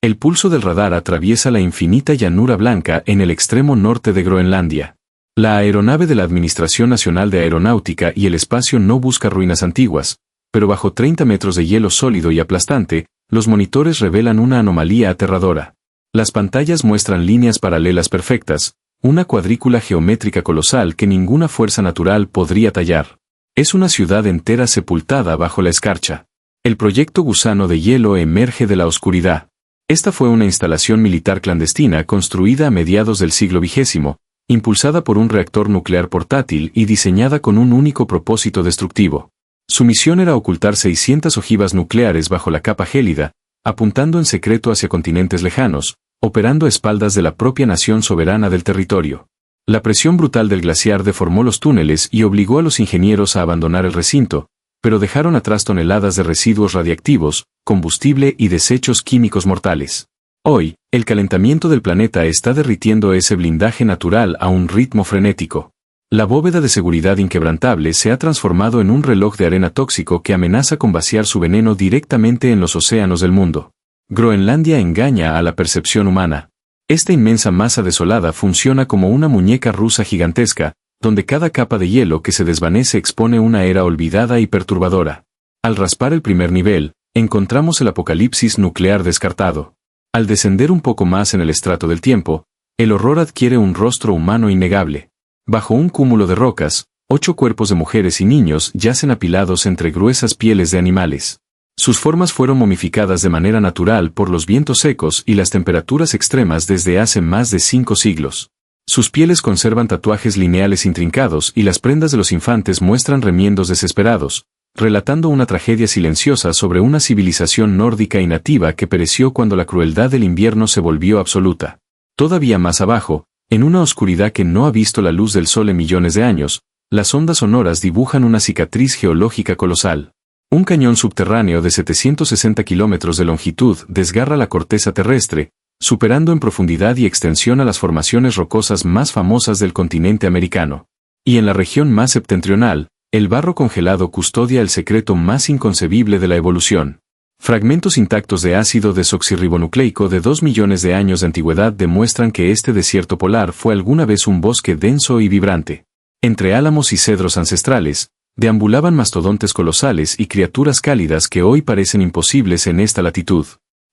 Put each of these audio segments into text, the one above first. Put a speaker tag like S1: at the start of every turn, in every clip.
S1: El pulso del radar atraviesa la infinita llanura blanca en el extremo norte de Groenlandia. La aeronave de la Administración Nacional de Aeronáutica y el Espacio no busca ruinas antiguas, pero bajo 30 metros de hielo sólido y aplastante, los monitores revelan una anomalía aterradora. Las pantallas muestran líneas paralelas perfectas, una cuadrícula geométrica colosal que ninguna fuerza natural podría tallar. Es una ciudad entera sepultada bajo la escarcha. El proyecto Gusano de Hielo emerge de la oscuridad. Esta fue una instalación militar clandestina construida a mediados del siglo XX, impulsada por un reactor nuclear portátil y diseñada con un único propósito destructivo. Su misión era ocultar 600 ojivas nucleares bajo la capa gélida, apuntando en secreto hacia continentes lejanos, operando a espaldas de la propia nación soberana del territorio. La presión brutal del glaciar deformó los túneles y obligó a los ingenieros a abandonar el recinto, pero dejaron atrás toneladas de residuos radiactivos, combustible y desechos químicos mortales. Hoy, el calentamiento del planeta está derritiendo ese blindaje natural a un ritmo frenético. La bóveda de seguridad inquebrantable se ha transformado en un reloj de arena tóxico que amenaza con vaciar su veneno directamente en los océanos del mundo. Groenlandia engaña a la percepción humana. Esta inmensa masa desolada funciona como una muñeca rusa gigantesca, donde cada capa de hielo que se desvanece expone una era olvidada y perturbadora. Al raspar el primer nivel, encontramos el apocalipsis nuclear descartado. Al descender un poco más en el estrato del tiempo, el horror adquiere un rostro humano innegable. Bajo un cúmulo de rocas, 8 cuerpos de mujeres y niños yacen apilados entre gruesas pieles de animales. Sus formas fueron momificadas de manera natural por los vientos secos y las temperaturas extremas desde hace más de 5 siglos. Sus pieles conservan tatuajes lineales intrincados y las prendas de los infantes muestran remiendos desesperados, relatando una tragedia silenciosa sobre una civilización nórdica y nativa que pereció cuando la crueldad del invierno se volvió absoluta. Todavía más abajo, en una oscuridad que no ha visto la luz del sol en millones de años, las ondas sonoras dibujan una cicatriz geológica colosal. Un cañón subterráneo de 760 kilómetros de longitud desgarra la corteza terrestre, superando en profundidad y extensión a las formaciones rocosas más famosas del continente americano. Y en la región más septentrional, el barro congelado custodia el secreto más inconcebible de la evolución. Fragmentos intactos de ácido desoxirribonucleico de 2 millones de años de antigüedad demuestran que este desierto polar fue alguna vez un bosque denso y vibrante. Entre álamos y cedros ancestrales, deambulaban mastodontes colosales y criaturas cálidas que hoy parecen imposibles en esta latitud.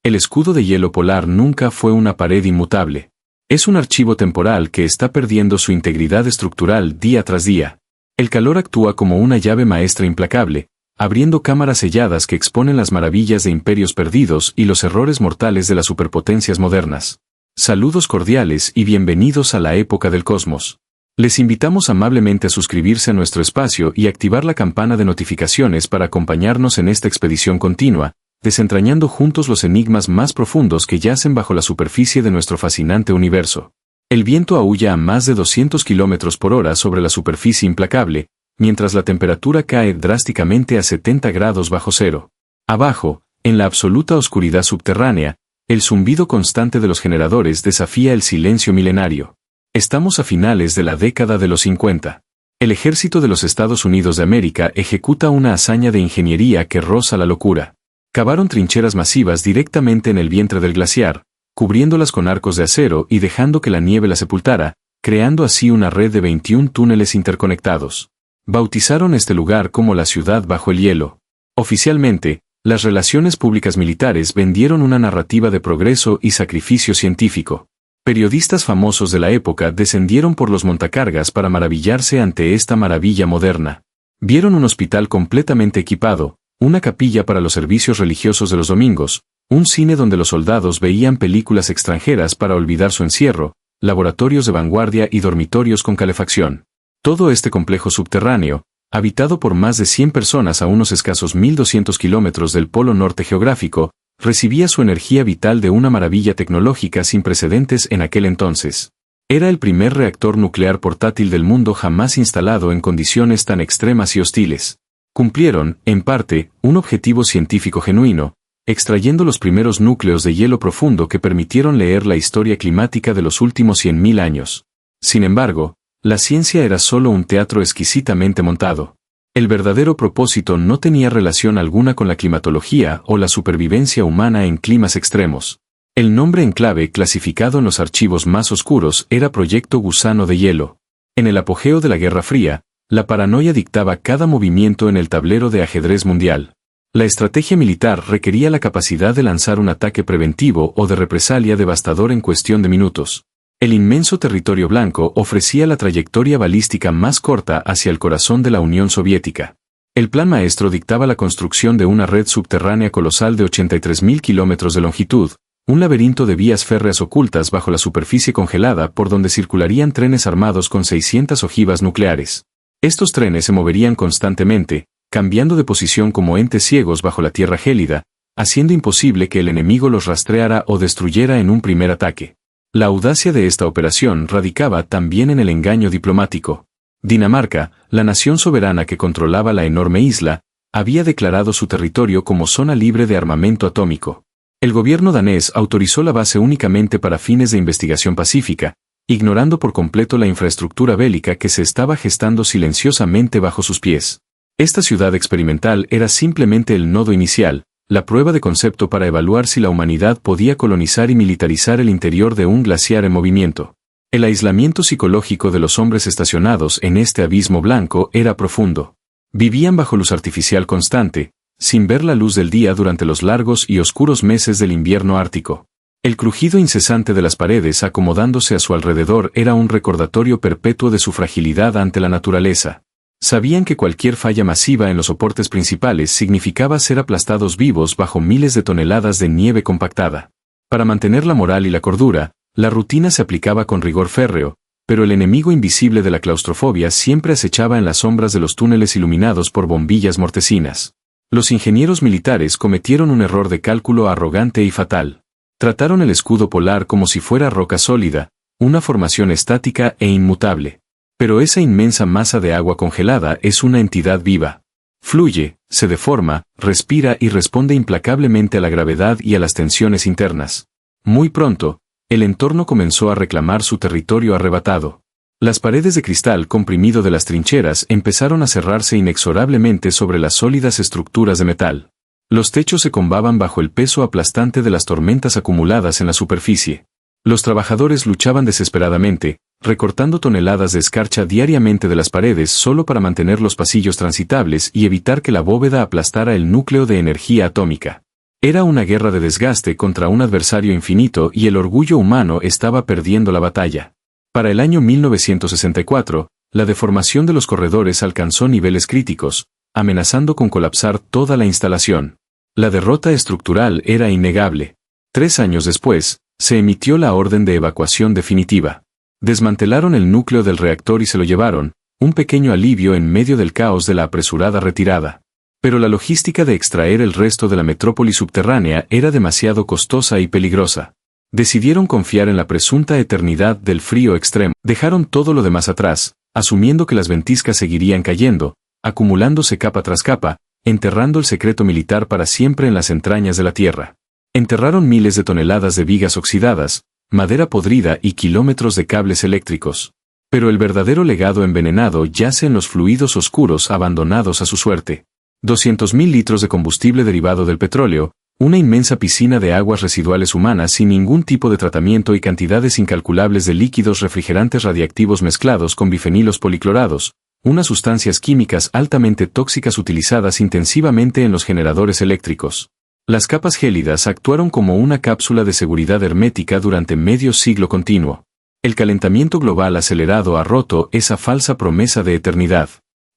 S1: El escudo de hielo polar nunca fue una pared inmutable. Es un archivo temporal que está perdiendo su integridad estructural día tras día. El calor actúa como una llave maestra implacable, abriendo cámaras selladas que exponen las maravillas de imperios perdidos y los errores mortales de las superpotencias modernas. Saludos cordiales y bienvenidos a la época del cosmos. Les invitamos amablemente a suscribirse a nuestro espacio y activar la campana de notificaciones para acompañarnos en esta expedición continua, desentrañando juntos los enigmas más profundos que yacen bajo la superficie de nuestro fascinante universo. El viento aúlla a más de 200 kilómetros por hora sobre la superficie implacable, mientras la temperatura cae drásticamente a 70 grados bajo cero. Abajo, en la absoluta oscuridad subterránea, el zumbido constante de los generadores desafía el silencio milenario. Estamos a finales de la década de los 50. El ejército de los Estados Unidos de América ejecuta una hazaña de ingeniería que roza la locura. Cavaron trincheras masivas directamente en el vientre del glaciar, cubriéndolas con arcos de acero y dejando que la nieve las sepultara, creando así una red de 21 túneles interconectados. Bautizaron este lugar como la ciudad bajo el hielo. Oficialmente, las relaciones públicas militares vendieron una narrativa de progreso y sacrificio científico. Periodistas famosos de la época descendieron por los montacargas para maravillarse ante esta maravilla moderna. Vieron un hospital completamente equipado, una capilla para los servicios religiosos de los domingos, un cine donde los soldados veían películas extranjeras para olvidar su encierro, laboratorios de vanguardia y dormitorios con calefacción. Todo este complejo subterráneo, habitado por más de 100 personas a unos escasos 1.200 kilómetros del polo norte geográfico, recibía su energía vital de una maravilla tecnológica sin precedentes en aquel entonces. Era el primer reactor nuclear portátil del mundo jamás instalado en condiciones tan extremas y hostiles. Cumplieron, en parte, un objetivo científico genuino, extrayendo los primeros núcleos de hielo profundo que permitieron leer la historia climática de los últimos 100.000 años. Sin embargo, la ciencia era solo un teatro exquisitamente montado. El verdadero propósito no tenía relación alguna con la climatología o la supervivencia humana en climas extremos. El nombre en clave clasificado en los archivos más oscuros era Proyecto Gusano de Hielo. En el apogeo de la Guerra Fría, la paranoia dictaba cada movimiento en el tablero de ajedrez mundial. La estrategia militar requería la capacidad de lanzar un ataque preventivo o de represalia devastador en cuestión de minutos. El inmenso territorio blanco ofrecía la trayectoria balística más corta hacia el corazón de la Unión Soviética. El plan maestro dictaba la construcción de una red subterránea colosal de 83.000 kilómetros de longitud, un laberinto de vías férreas ocultas bajo la superficie congelada por donde circularían trenes armados con 600 ojivas nucleares. Estos trenes se moverían constantemente, cambiando de posición como entes ciegos bajo la tierra gélida, haciendo imposible que el enemigo los rastreara o destruyera en un primer ataque. La audacia de esta operación radicaba también en el engaño diplomático. Dinamarca, la nación soberana que controlaba la enorme isla, había declarado su territorio como zona libre de armamento atómico. El gobierno danés autorizó la base únicamente para fines de investigación pacífica, ignorando por completo la infraestructura bélica que se estaba gestando silenciosamente bajo sus pies. Esta ciudad experimental era simplemente el nodo inicial, la prueba de concepto para evaluar si la humanidad podía colonizar y militarizar el interior de un glaciar en movimiento. El aislamiento psicológico de los hombres estacionados en este abismo blanco era profundo. Vivían bajo luz artificial constante, sin ver la luz del día durante los largos y oscuros meses del invierno ártico. El crujido incesante de las paredes acomodándose a su alrededor era un recordatorio perpetuo de su fragilidad ante la naturaleza. Sabían que cualquier falla masiva en los soportes principales significaba ser aplastados vivos bajo miles de toneladas de nieve compactada. Para mantener la moral y la cordura, la rutina se aplicaba con rigor férreo, pero el enemigo invisible de la claustrofobia siempre acechaba en las sombras de los túneles iluminados por bombillas mortecinas. Los ingenieros militares cometieron un error de cálculo arrogante y fatal. Trataron el escudo polar como si fuera roca sólida, una formación estática e inmutable. Pero esa inmensa masa de agua congelada es una entidad viva. Fluye, se deforma, respira y responde implacablemente a la gravedad y a las tensiones internas. Muy pronto, el entorno comenzó a reclamar su territorio arrebatado. Las paredes de cristal comprimido de las trincheras empezaron a cerrarse inexorablemente sobre las sólidas estructuras de metal. Los techos se combaban bajo el peso aplastante de las tormentas acumuladas en la superficie. Los trabajadores luchaban desesperadamente, recortando toneladas de escarcha diariamente de las paredes solo para mantener los pasillos transitables y evitar que la bóveda aplastara el núcleo de energía atómica. Era una guerra de desgaste contra un adversario infinito y el orgullo humano estaba perdiendo la batalla. Para el año 1964, la deformación de los corredores alcanzó niveles críticos, amenazando con colapsar toda la instalación. La derrota estructural era innegable. 3 años después, se emitió la orden de evacuación definitiva. Desmantelaron el núcleo del reactor y se lo llevaron, un pequeño alivio en medio del caos de la apresurada retirada. Pero la logística de extraer el resto de la metrópoli subterránea era demasiado costosa y peligrosa. Decidieron confiar en la presunta eternidad del frío extremo. Dejaron todo lo demás atrás, asumiendo que las ventiscas seguirían cayendo, acumulándose capa tras capa, enterrando el secreto militar para siempre en las entrañas de la tierra. Enterraron miles de toneladas de vigas oxidadas, madera podrida y kilómetros de cables eléctricos. Pero el verdadero legado envenenado yace en los fluidos oscuros abandonados a su suerte. 200.000 litros de combustible derivado del petróleo, una inmensa piscina de aguas residuales humanas sin ningún tipo de tratamiento y cantidades incalculables de líquidos refrigerantes radiactivos mezclados con bifenilos policlorados, unas sustancias químicas altamente tóxicas utilizadas intensivamente en los generadores eléctricos. Las capas gélidas actuaron como una cápsula de seguridad hermética durante medio siglo continuo. El calentamiento global acelerado ha roto esa falsa promesa de eternidad.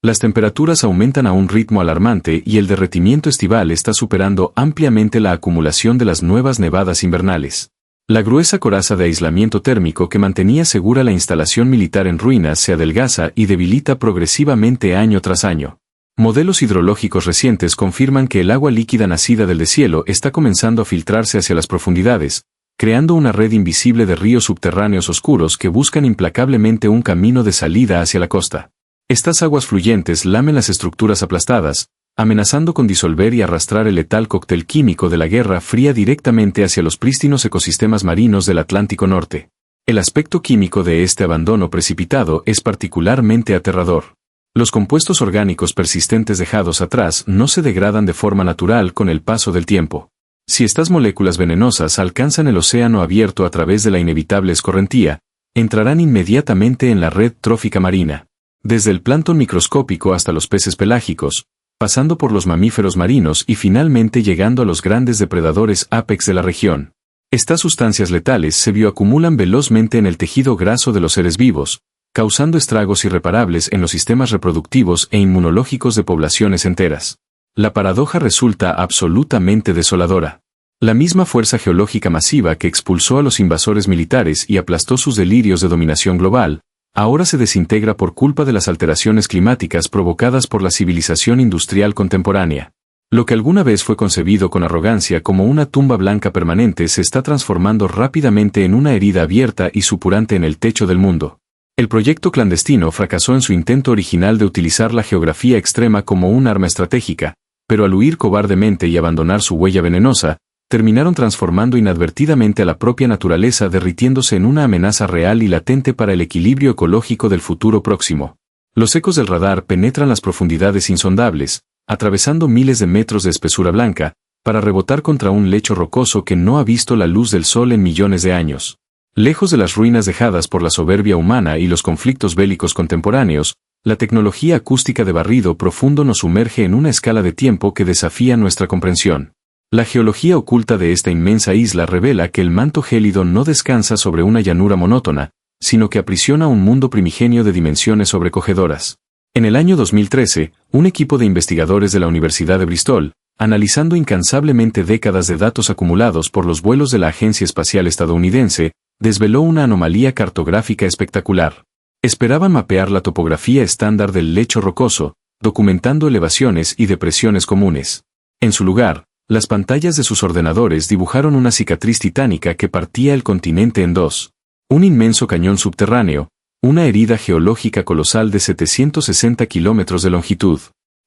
S1: Las temperaturas aumentan a un ritmo alarmante y el derretimiento estival está superando ampliamente la acumulación de las nuevas nevadas invernales. La gruesa coraza de aislamiento térmico que mantenía segura la instalación militar en ruinas se adelgaza y debilita progresivamente año tras año. Modelos hidrológicos recientes confirman que el agua líquida nacida del deshielo está comenzando a filtrarse hacia las profundidades, creando una red invisible de ríos subterráneos oscuros que buscan implacablemente un camino de salida hacia la costa. Estas aguas fluyentes lamen las estructuras aplastadas, amenazando con disolver y arrastrar el letal cóctel químico de la Guerra Fría directamente hacia los prístinos ecosistemas marinos del Atlántico Norte. El aspecto químico de este abandono precipitado es particularmente aterrador. Los compuestos orgánicos persistentes dejados atrás no se degradan de forma natural con el paso del tiempo. Si estas moléculas venenosas alcanzan el océano abierto a través de la inevitable escorrentía, entrarán inmediatamente en la red trófica marina. Desde el plancton microscópico hasta los peces pelágicos, pasando por los mamíferos marinos y finalmente llegando a los grandes depredadores apex de la región. Estas sustancias letales se bioacumulan velozmente en el tejido graso de los seres vivos, causando estragos irreparables en los sistemas reproductivos e inmunológicos de poblaciones enteras. La paradoja resulta absolutamente desoladora. La misma fuerza geológica masiva que expulsó a los invasores militares y aplastó sus delirios de dominación global, ahora se desintegra por culpa de las alteraciones climáticas provocadas por la civilización industrial contemporánea. Lo que alguna vez fue concebido con arrogancia como una tumba blanca permanente se está transformando rápidamente en una herida abierta y supurante en el techo del mundo. El proyecto clandestino fracasó en su intento original de utilizar la geografía extrema como un arma estratégica, pero al huir cobardemente y abandonar su huella venenosa, terminaron transformando inadvertidamente a la propia naturaleza, derritiéndose en una amenaza real y latente para el equilibrio ecológico del futuro próximo. Los ecos del radar penetran las profundidades insondables, atravesando miles de metros de espesura blanca, para rebotar contra un lecho rocoso que no ha visto la luz del sol en millones de años. Lejos de las ruinas dejadas por la soberbia humana y los conflictos bélicos contemporáneos, la tecnología acústica de barrido profundo nos sumerge en una escala de tiempo que desafía nuestra comprensión. La geología oculta de esta inmensa isla revela que el manto gélido no descansa sobre una llanura monótona, sino que aprisiona un mundo primigenio de dimensiones sobrecogedoras. En el año 2013, un equipo de investigadores de la Universidad de Bristol, analizando incansablemente décadas de datos acumulados por los vuelos de la Agencia Espacial Estadounidense, desveló una anomalía cartográfica espectacular. Esperaban mapear la topografía estándar del lecho rocoso, documentando elevaciones y depresiones comunes. En su lugar, las pantallas de sus ordenadores dibujaron una cicatriz titánica que partía el continente en dos. Un inmenso cañón subterráneo, una herida geológica colosal de 760 kilómetros de longitud.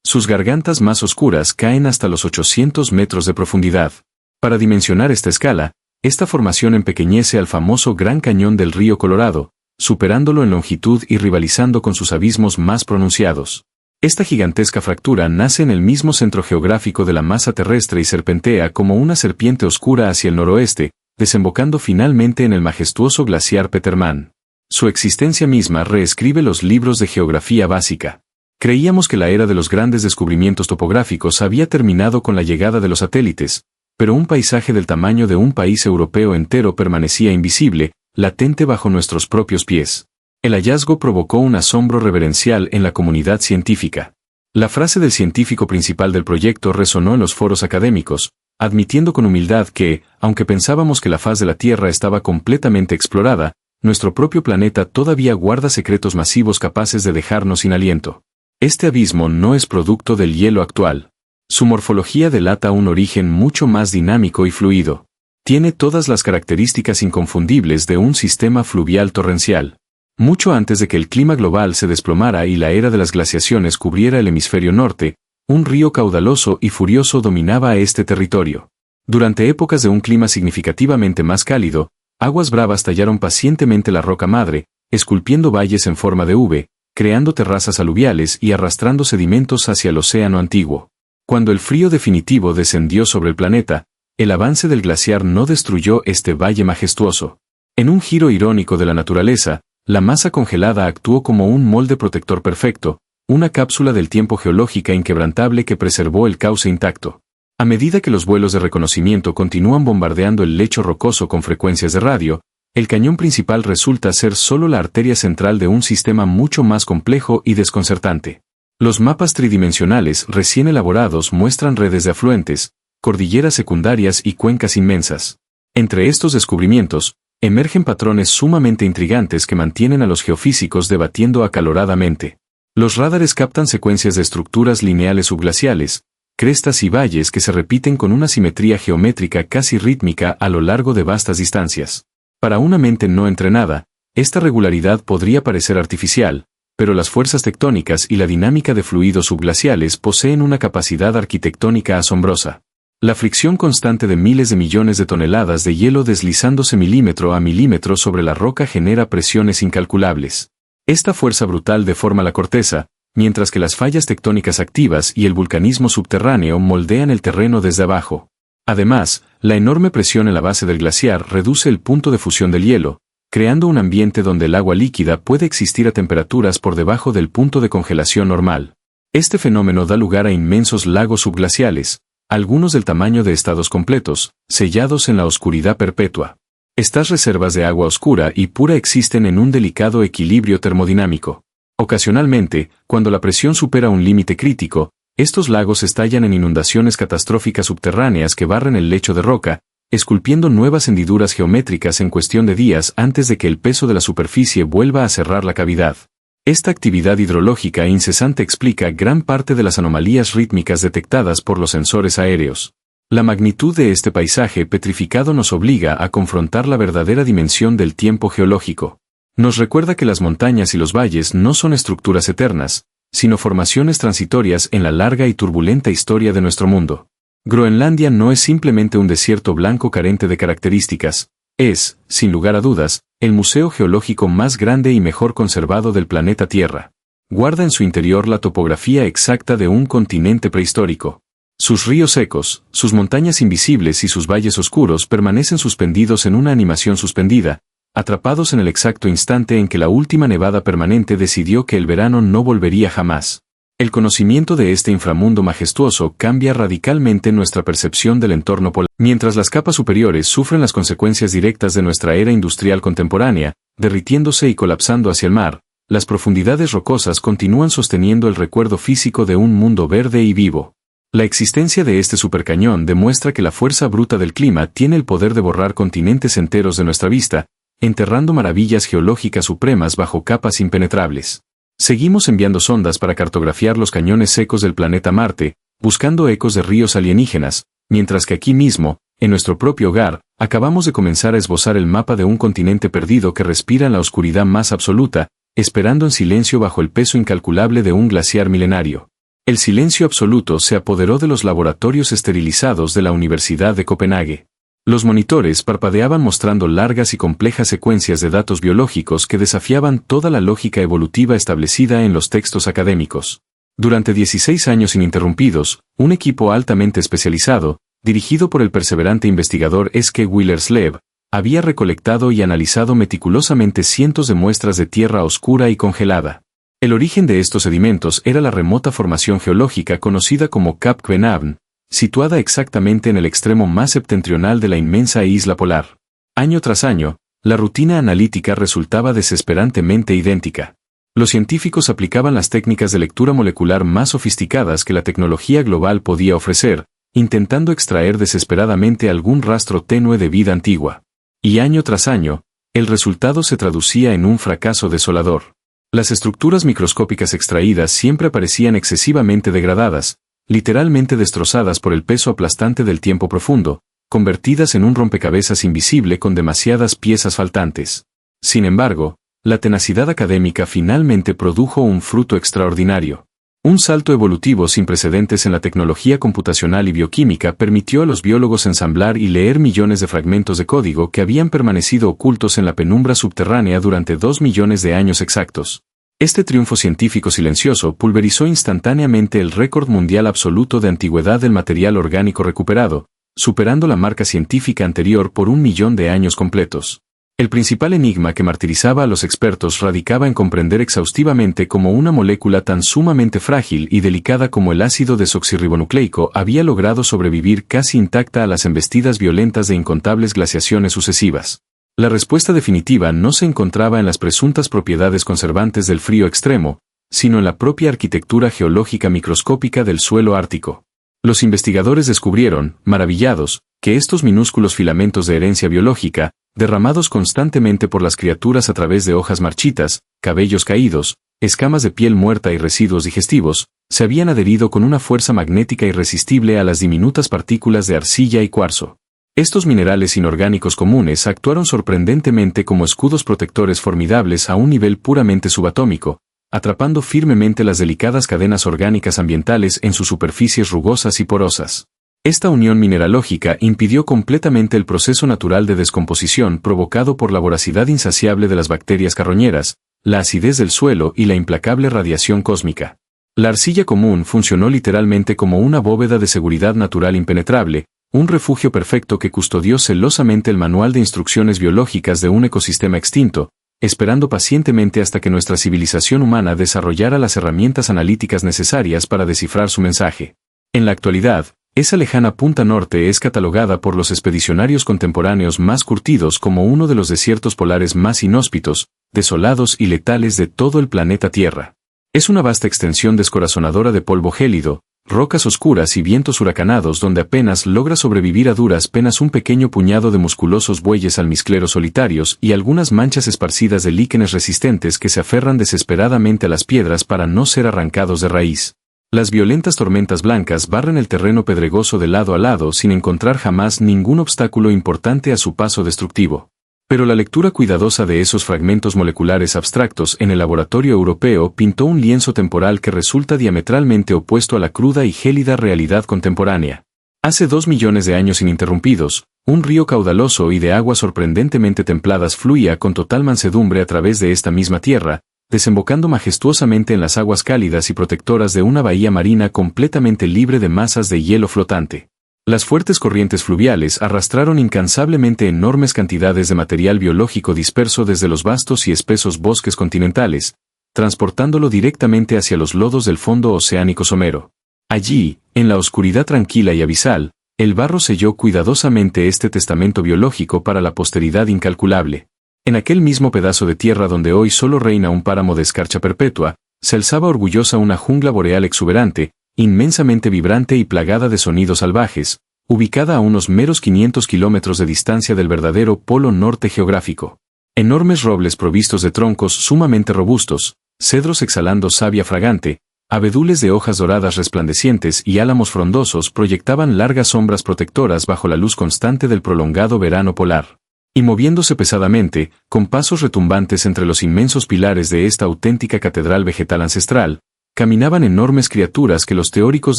S1: Sus gargantas más oscuras caen hasta los 800 metros de profundidad. Para dimensionar esta escala, esta formación empequeñece al famoso Gran Cañón del Río Colorado, superándolo en longitud y rivalizando con sus abismos más pronunciados. Esta gigantesca fractura nace en el mismo centro geográfico de la masa terrestre y serpentea como una serpiente oscura hacia el noroeste, desembocando finalmente en el majestuoso glaciar Petermann. Su existencia misma reescribe los libros de geografía básica. Creíamos que la era de los grandes descubrimientos topográficos había terminado con la llegada de los satélites, pero un paisaje del tamaño de un país europeo entero permanecía invisible, latente bajo nuestros propios pies. El hallazgo provocó un asombro reverencial en la comunidad científica. La frase del científico principal del proyecto resonó en los foros académicos, admitiendo con humildad que, aunque pensábamos que la faz de la Tierra estaba completamente explorada, nuestro propio planeta todavía guarda secretos masivos capaces de dejarnos sin aliento. Este abismo no es producto del hielo actual. Su morfología delata un origen mucho más dinámico y fluido. Tiene todas las características inconfundibles de un sistema fluvial torrencial. Mucho antes de que el clima global se desplomara y la era de las glaciaciones cubriera el hemisferio norte, un río caudaloso y furioso dominaba a este territorio. Durante épocas de un clima significativamente más cálido, aguas bravas tallaron pacientemente la roca madre, esculpiendo valles en forma de V, creando terrazas aluviales y arrastrando sedimentos hacia el océano antiguo. Cuando el frío definitivo descendió sobre el planeta, el avance del glaciar no destruyó este valle majestuoso. En un giro irónico de la naturaleza, la masa congelada actuó como un molde protector perfecto, una cápsula del tiempo geológica inquebrantable que preservó el cauce intacto. A medida que los vuelos de reconocimiento continúan bombardeando el lecho rocoso con frecuencias de radio, el cañón principal resulta ser solo la arteria central de un sistema mucho más complejo y desconcertante. Los mapas tridimensionales recién elaborados muestran redes de afluentes, cordilleras secundarias y cuencas inmensas. Entre estos descubrimientos, emergen patrones sumamente intrigantes que mantienen a los geofísicos debatiendo acaloradamente. Los radares captan secuencias de estructuras lineales subglaciales, crestas y valles que se repiten con una simetría geométrica casi rítmica a lo largo de vastas distancias. Para una mente no entrenada, esta regularidad podría parecer artificial, pero las fuerzas tectónicas y la dinámica de fluidos subglaciales poseen una capacidad arquitectónica asombrosa. La fricción constante de miles de millones de toneladas de hielo deslizándose milímetro a milímetro sobre la roca genera presiones incalculables. Esta fuerza brutal deforma la corteza, mientras que las fallas tectónicas activas y el vulcanismo subterráneo moldean el terreno desde abajo. Además, la enorme presión en la base del glaciar reduce el punto de fusión del hielo, creando un ambiente donde el agua líquida puede existir a temperaturas por debajo del punto de congelación normal. Este fenómeno da lugar a inmensos lagos subglaciales, algunos del tamaño de estados completos, sellados en la oscuridad perpetua. Estas reservas de agua oscura y pura existen en un delicado equilibrio termodinámico. Ocasionalmente, cuando la presión supera un límite crítico, estos lagos estallan en inundaciones catastróficas subterráneas que barren el lecho de roca, esculpiendo nuevas hendiduras geométricas en cuestión de días antes de que el peso de la superficie vuelva a cerrar la cavidad. Esta actividad hidrológica incesante explica gran parte de las anomalías rítmicas detectadas por los sensores aéreos. La magnitud de este paisaje petrificado nos obliga a confrontar la verdadera dimensión del tiempo geológico. Nos recuerda que las montañas y los valles no son estructuras eternas, sino formaciones transitorias en la larga y turbulenta historia de nuestro mundo. Groenlandia no es simplemente un desierto blanco carente de características, es, sin lugar a dudas, el museo geológico más grande y mejor conservado del planeta Tierra. Guarda en su interior la topografía exacta de un continente prehistórico. Sus ríos secos, sus montañas invisibles y sus valles oscuros permanecen suspendidos en una animación suspendida, atrapados en el exacto instante en que la última nevada permanente decidió que el verano no volvería jamás. El conocimiento de este inframundo majestuoso cambia radicalmente nuestra percepción del entorno polar. Mientras las capas superiores sufren las consecuencias directas de nuestra era industrial contemporánea, derritiéndose y colapsando hacia el mar, las profundidades rocosas continúan sosteniendo el recuerdo físico de un mundo verde y vivo. La existencia de este supercañón demuestra que la fuerza bruta del clima tiene el poder de borrar continentes enteros de nuestra vista, enterrando maravillas geológicas supremas bajo capas impenetrables. Seguimos enviando sondas para cartografiar los cañones secos del planeta Marte, buscando ecos de ríos alienígenas, mientras que aquí mismo, en nuestro propio hogar, acabamos de comenzar a esbozar el mapa de un continente perdido que respira en la oscuridad más absoluta, esperando en silencio bajo el peso incalculable de un glaciar milenario. El silencio absoluto se apoderó de los laboratorios esterilizados de la Universidad de Copenhague. Los monitores parpadeaban mostrando largas y complejas secuencias de datos biológicos que desafiaban toda la lógica evolutiva establecida en los textos académicos. Durante 16 años ininterrumpidos, un equipo altamente especializado, dirigido por el perseverante investigador Eske Willerslev, había recolectado y analizado meticulosamente cientos de muestras de tierra oscura y congelada. El origen de estos sedimentos era la remota formación geológica conocida como Kap Kvenhavn, situada exactamente en el extremo más septentrional de la inmensa isla polar. Año tras año, la rutina analítica resultaba desesperantemente idéntica. Los científicos aplicaban las técnicas de lectura molecular más sofisticadas que la tecnología global podía ofrecer, intentando extraer desesperadamente algún rastro tenue de vida antigua. Y año tras año, el resultado se traducía en un fracaso desolador. Las estructuras microscópicas extraídas siempre parecían excesivamente degradadas, literalmente destrozadas por el peso aplastante del tiempo profundo, convertidas en un rompecabezas invisible con demasiadas piezas faltantes. Sin embargo, la tenacidad académica finalmente produjo un fruto extraordinario. Un salto evolutivo sin precedentes en la tecnología computacional y bioquímica permitió a los biólogos ensamblar y leer millones de fragmentos de código que habían permanecido ocultos en la penumbra subterránea durante 2 millones de años exactos. Este triunfo científico silencioso pulverizó instantáneamente el récord mundial absoluto de antigüedad del material orgánico recuperado, superando la marca científica anterior por 1 millón de años completos. El principal enigma que martirizaba a los expertos radicaba en comprender exhaustivamente cómo una molécula tan sumamente frágil y delicada como el ácido desoxirribonucleico había logrado sobrevivir casi intacta a las embestidas violentas de incontables glaciaciones sucesivas. La respuesta definitiva no se encontraba en las presuntas propiedades conservantes del frío extremo, sino en la propia arquitectura geológica microscópica del suelo ártico. Los investigadores descubrieron, maravillados, que estos minúsculos filamentos de herencia biológica, derramados constantemente por las criaturas a través de hojas marchitas, cabellos caídos, escamas de piel muerta y residuos digestivos, se habían adherido con una fuerza magnética irresistible a las diminutas partículas de arcilla y cuarzo. Estos minerales inorgánicos comunes actuaron sorprendentemente como escudos protectores formidables a un nivel puramente subatómico, atrapando firmemente las delicadas cadenas orgánicas ambientales en sus superficies rugosas y porosas. Esta unión mineralógica impidió completamente el proceso natural de descomposición provocado por la voracidad insaciable de las bacterias carroñeras, la acidez del suelo y la implacable radiación cósmica. La arcilla común funcionó literalmente como una bóveda de seguridad natural impenetrable, un refugio perfecto que custodió celosamente el manual de instrucciones biológicas de un ecosistema extinto, esperando pacientemente hasta que nuestra civilización humana desarrollara las herramientas analíticas necesarias para descifrar su mensaje. En la actualidad, esa lejana punta norte es catalogada por los expedicionarios contemporáneos más curtidos como uno de los desiertos polares más inhóspitos, desolados y letales de todo el planeta Tierra. Es una vasta extensión descorazonadora de polvo gélido, rocas oscuras y vientos huracanados donde apenas logra sobrevivir a duras penas un pequeño puñado de musculosos bueyes almizcleros solitarios y algunas manchas esparcidas de líquenes resistentes que se aferran desesperadamente a las piedras para no ser arrancados de raíz. Las violentas tormentas blancas barren el terreno pedregoso de lado a lado sin encontrar jamás ningún obstáculo importante a su paso destructivo. Pero la lectura cuidadosa de esos fragmentos moleculares abstractos en el laboratorio europeo pintó un lienzo temporal que resulta diametralmente opuesto a la cruda y gélida realidad contemporánea. Hace 2 millones de años ininterrumpidos, un río caudaloso y de aguas sorprendentemente templadas fluía con total mansedumbre a través de esta misma tierra, desembocando majestuosamente en las aguas cálidas y protectoras de una bahía marina completamente libre de masas de hielo flotante. Las fuertes corrientes fluviales arrastraron incansablemente enormes cantidades de material biológico disperso desde los vastos y espesos bosques continentales, transportándolo directamente hacia los lodos del fondo oceánico somero. Allí, en la oscuridad tranquila y abisal, el barro selló cuidadosamente este testamento biológico para la posteridad incalculable. En aquel mismo pedazo de tierra donde hoy solo reina un páramo de escarcha perpetua, se alzaba orgullosa una jungla boreal exuberante, inmensamente vibrante y plagada de sonidos salvajes, ubicada a unos meros 500 kilómetros de distancia del verdadero polo norte geográfico. Enormes robles provistos de troncos sumamente robustos, cedros exhalando savia fragante, abedules de hojas doradas resplandecientes y álamos frondosos proyectaban largas sombras protectoras bajo la luz constante del prolongado verano polar. Y moviéndose pesadamente, con pasos retumbantes entre los inmensos pilares de esta auténtica catedral vegetal ancestral, caminaban enormes criaturas que los teóricos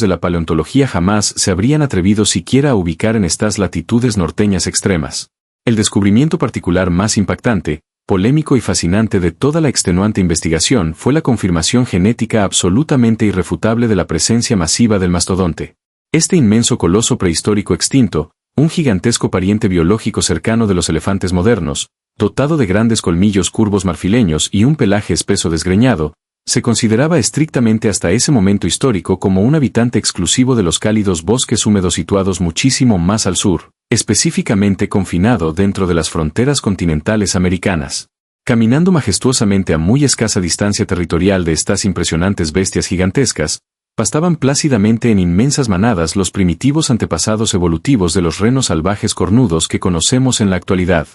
S1: de la paleontología jamás se habrían atrevido siquiera a ubicar en estas latitudes norteñas extremas. El descubrimiento particular más impactante, polémico y fascinante de toda la extenuante investigación fue la confirmación genética absolutamente irrefutable de la presencia masiva del mastodonte. Este inmenso coloso prehistórico extinto, un gigantesco pariente biológico cercano de los elefantes modernos, dotado de grandes colmillos curvos marfileños y un pelaje espeso desgreñado, se consideraba estrictamente hasta ese momento histórico como un habitante exclusivo de los cálidos bosques húmedos situados muchísimo más al sur, específicamente confinado dentro de las fronteras continentales americanas. Caminando majestuosamente a muy escasa distancia territorial de estas impresionantes bestias gigantescas, pastaban plácidamente en inmensas manadas los primitivos antepasados evolutivos de los renos salvajes cornudos que conocemos en la actualidad.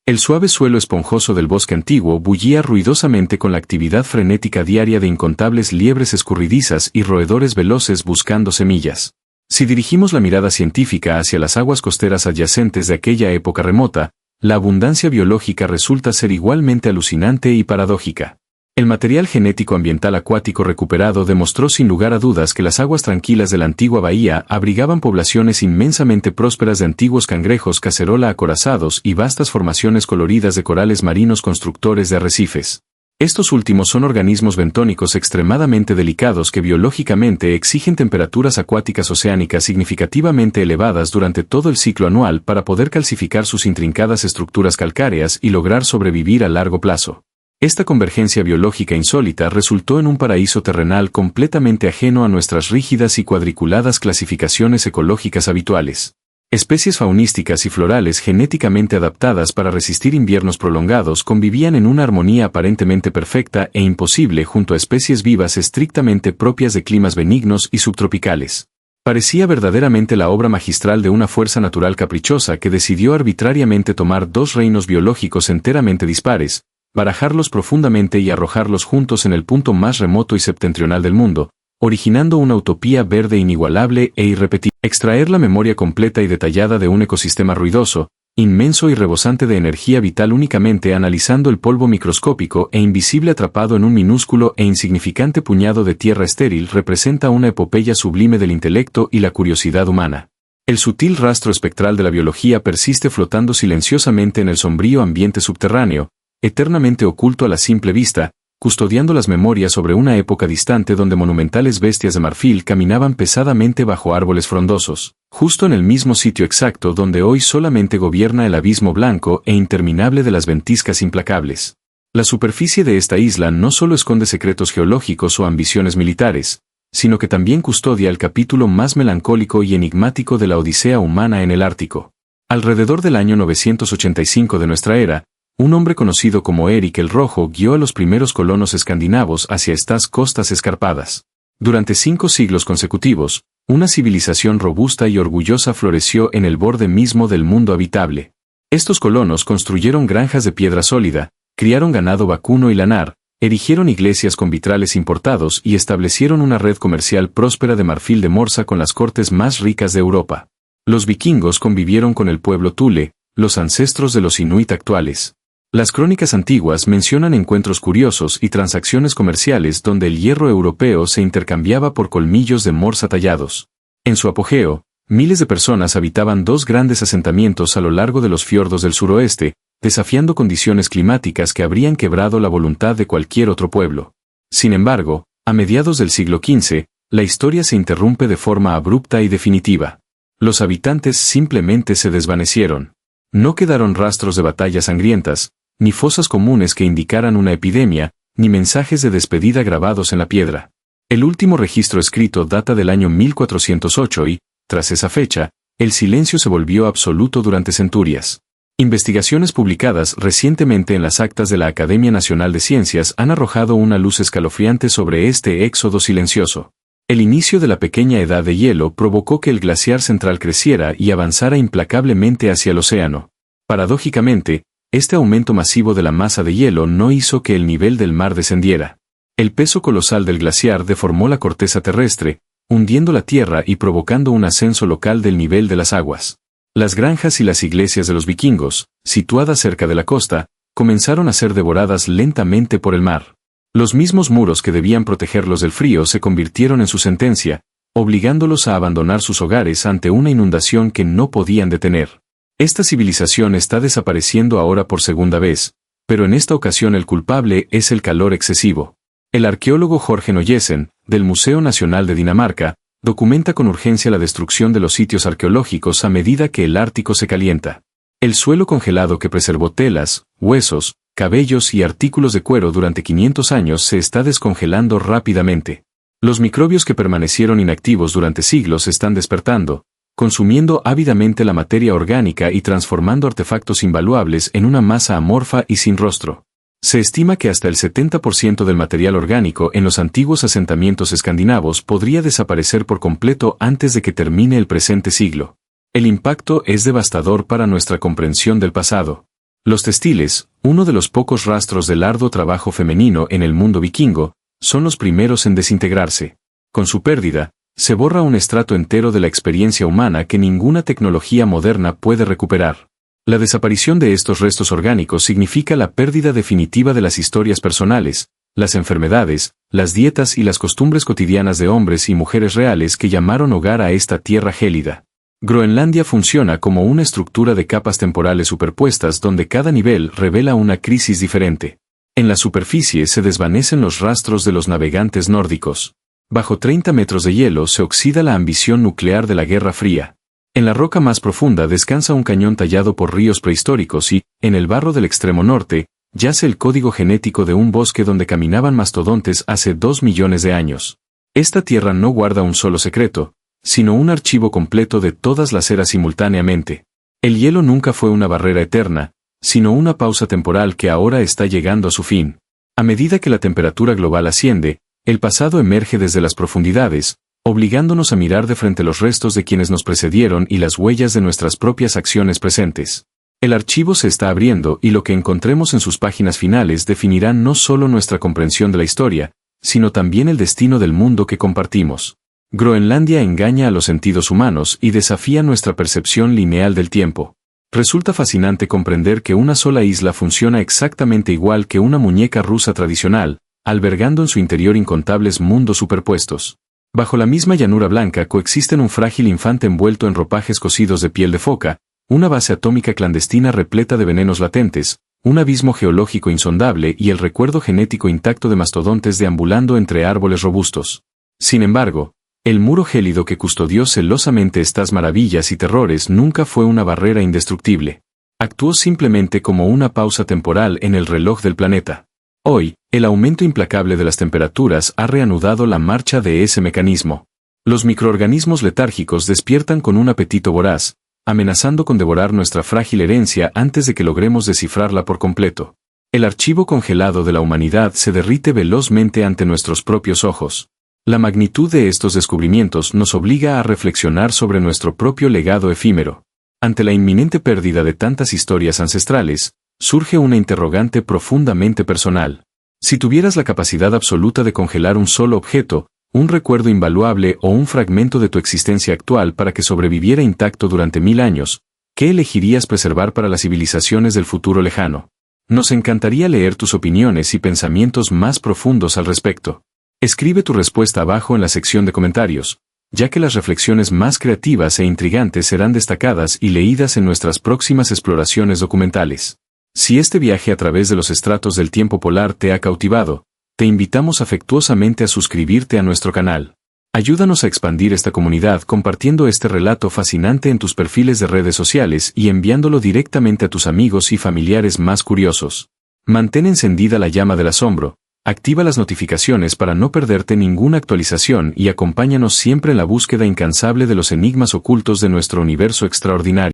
S1: El suave suelo esponjoso del bosque antiguo bullía ruidosamente con la actividad frenética diaria de incontables liebres escurridizas y roedores veloces buscando semillas. Si dirigimos la mirada científica hacia las aguas costeras adyacentes de aquella época remota, la abundancia biológica resulta ser igualmente alucinante y paradójica. El material genético ambiental acuático recuperado demostró sin lugar a dudas que las aguas tranquilas de la antigua bahía abrigaban poblaciones inmensamente prósperas de antiguos cangrejos cacerola acorazados y vastas formaciones coloridas de corales marinos constructores de arrecifes. Estos últimos son organismos bentónicos extremadamente delicados que biológicamente exigen temperaturas acuáticas oceánicas significativamente elevadas durante todo el ciclo anual para poder calcificar sus intrincadas estructuras calcáreas y lograr sobrevivir a largo plazo. Esta convergencia biológica insólita resultó en un paraíso terrenal completamente ajeno a nuestras rígidas y cuadriculadas clasificaciones ecológicas habituales. Especies faunísticas y florales genéticamente adaptadas para resistir inviernos prolongados convivían en una armonía aparentemente perfecta e imposible junto a especies vivas estrictamente propias de climas benignos y subtropicales. Parecía verdaderamente la obra magistral de una fuerza natural caprichosa que decidió arbitrariamente tomar dos reinos biológicos enteramente dispares, barajarlos profundamente y arrojarlos juntos en el punto más remoto y septentrional del mundo, originando una utopía verde inigualable e irrepetible. Extraer la memoria completa y detallada de un ecosistema ruidoso, inmenso y rebosante de energía vital únicamente analizando el polvo microscópico e invisible atrapado en un minúsculo e insignificante puñado de tierra estéril representa una epopeya sublime del intelecto y la curiosidad humana. El sutil rastro espectral de la biología persiste flotando silenciosamente en el sombrío ambiente subterráneo, eternamente oculto a la simple vista, custodiando las memorias sobre una época distante donde monumentales bestias de marfil caminaban pesadamente bajo árboles frondosos, justo en el mismo sitio exacto donde hoy solamente gobierna el abismo blanco e interminable de las ventiscas implacables. La superficie de esta isla no solo esconde secretos geológicos o ambiciones militares, sino que también custodia el capítulo más melancólico y enigmático de la odisea humana en el Ártico. Alrededor del año 985 de nuestra era, un hombre conocido como Eric el Rojo guió a los primeros colonos escandinavos hacia estas costas escarpadas. Durante 5 siglos consecutivos, una civilización robusta y orgullosa floreció en el borde mismo del mundo habitable. Estos colonos construyeron granjas de piedra sólida, criaron ganado vacuno y lanar, erigieron iglesias con vitrales importados y establecieron una red comercial próspera de marfil de Morsa con las cortes más ricas de Europa. Los vikingos convivieron con el pueblo Thule, los ancestros de los inuit actuales. Las crónicas antiguas mencionan encuentros curiosos y transacciones comerciales donde el hierro europeo se intercambiaba por colmillos de morsa tallados. En su apogeo, miles de personas habitaban 2 grandes asentamientos a lo largo de los fiordos del suroeste, desafiando condiciones climáticas que habrían quebrado la voluntad de cualquier otro pueblo. Sin embargo, a mediados del siglo XV, la historia se interrumpe de forma abrupta y definitiva. Los habitantes simplemente se desvanecieron. No quedaron rastros de batallas sangrientas, ni fosas comunes que indicaran una epidemia, ni mensajes de despedida grabados en la piedra. El último registro escrito data del año 1408 y, tras esa fecha, el silencio se volvió absoluto durante centurias. Investigaciones publicadas recientemente en las actas de la Academia Nacional de Ciencias han arrojado una luz escalofriante sobre este éxodo silencioso. El inicio de la pequeña edad de hielo provocó que el glaciar central creciera y avanzara implacablemente hacia el océano. Paradójicamente, este aumento masivo de la masa de hielo no hizo que el nivel del mar descendiera. El peso colosal del glaciar deformó la corteza terrestre, hundiendo la tierra y provocando un ascenso local del nivel de las aguas. Las granjas y las iglesias de los vikingos, situadas cerca de la costa, comenzaron a ser devoradas lentamente por el mar. Los mismos muros que debían protegerlos del frío se convirtieron en su sentencia, obligándolos a abandonar sus hogares ante una inundación que no podían detener. Esta civilización está desapareciendo ahora por segunda vez, pero en esta ocasión el culpable es el calor excesivo. El arqueólogo Jorge Noyesen, del Museo Nacional de Dinamarca, documenta con urgencia la destrucción de los sitios arqueológicos a medida que el Ártico se calienta. El suelo congelado que preservó telas, huesos, cabellos y artículos de cuero durante 500 años se está descongelando rápidamente. Los microbios que permanecieron inactivos durante siglos están despertando, consumiendo ávidamente la materia orgánica y transformando artefactos invaluables en una masa amorfa y sin rostro. Se estima que hasta el 70% del material orgánico en los antiguos asentamientos escandinavos podría desaparecer por completo antes de que termine el presente siglo. El impacto es devastador para nuestra comprensión del pasado. Los textiles, uno de los pocos rastros del arduo trabajo femenino en el mundo vikingo, son los primeros en desintegrarse. Con su pérdida, se borra un estrato entero de la experiencia humana que ninguna tecnología moderna puede recuperar. La desaparición de estos restos orgánicos significa la pérdida definitiva de las historias personales, las enfermedades, las dietas y las costumbres cotidianas de hombres y mujeres reales que llamaron hogar a esta tierra gélida. Groenlandia funciona como una estructura de capas temporales superpuestas donde cada nivel revela una crisis diferente. En la superficie se desvanecen los rastros de los navegantes nórdicos. Bajo 30 metros de hielo se oxida la ambición nuclear de la Guerra Fría. En la roca más profunda descansa un cañón tallado por ríos prehistóricos y, en el barro del extremo norte, yace el código genético de un bosque donde caminaban mastodontes hace 2 millones de años. Esta tierra no guarda un solo secreto, sino un archivo completo de todas las eras simultáneamente. El hielo nunca fue una barrera eterna, sino una pausa temporal que ahora está llegando a su fin. A medida que la temperatura global asciende, el pasado emerge desde las profundidades, obligándonos a mirar de frente los restos de quienes nos precedieron y las huellas de nuestras propias acciones presentes. El archivo se está abriendo y lo que encontremos en sus páginas finales definirá no solo nuestra comprensión de la historia, sino también el destino del mundo que compartimos. Groenlandia engaña a los sentidos humanos y desafía nuestra percepción lineal del tiempo. Resulta fascinante comprender que una sola isla funciona exactamente igual que una muñeca rusa tradicional, albergando en su interior incontables mundos superpuestos. Bajo la misma llanura blanca coexisten un frágil infante envuelto en ropajes cosidos de piel de foca, una base atómica clandestina repleta de venenos latentes, un abismo geológico insondable y el recuerdo genético intacto de mastodontes deambulando entre árboles robustos. Sin embargo, el muro gélido que custodió celosamente estas maravillas y terrores nunca fue una barrera indestructible. Actuó simplemente como una pausa temporal en el reloj del planeta. Hoy, el aumento implacable de las temperaturas ha reanudado la marcha de ese mecanismo. Los microorganismos letárgicos despiertan con un apetito voraz, amenazando con devorar nuestra frágil herencia antes de que logremos descifrarla por completo. El archivo congelado de la humanidad se derrite velozmente ante nuestros propios ojos. La magnitud de estos descubrimientos nos obliga a reflexionar sobre nuestro propio legado efímero. Ante la inminente pérdida de tantas historias ancestrales, surge una interrogante profundamente personal. Si tuvieras la capacidad absoluta de congelar un solo objeto, un recuerdo invaluable o un fragmento de tu existencia actual para que sobreviviera intacto durante 1000 años, ¿qué elegirías preservar para las civilizaciones del futuro lejano? Nos encantaría leer tus opiniones y pensamientos más profundos al respecto. Escribe tu respuesta abajo en la sección de comentarios, ya que las reflexiones más creativas e intrigantes serán destacadas y leídas en nuestras próximas exploraciones documentales. Si este viaje a través de los estratos del tiempo polar te ha cautivado, te invitamos afectuosamente a suscribirte a nuestro canal. Ayúdanos a expandir esta comunidad compartiendo este relato fascinante en tus perfiles de redes sociales y enviándolo directamente a tus amigos y familiares más curiosos. Mantén encendida la llama del asombro, activa las notificaciones para no perderte ninguna actualización y acompáñanos siempre en la búsqueda incansable de los enigmas ocultos de nuestro universo extraordinario.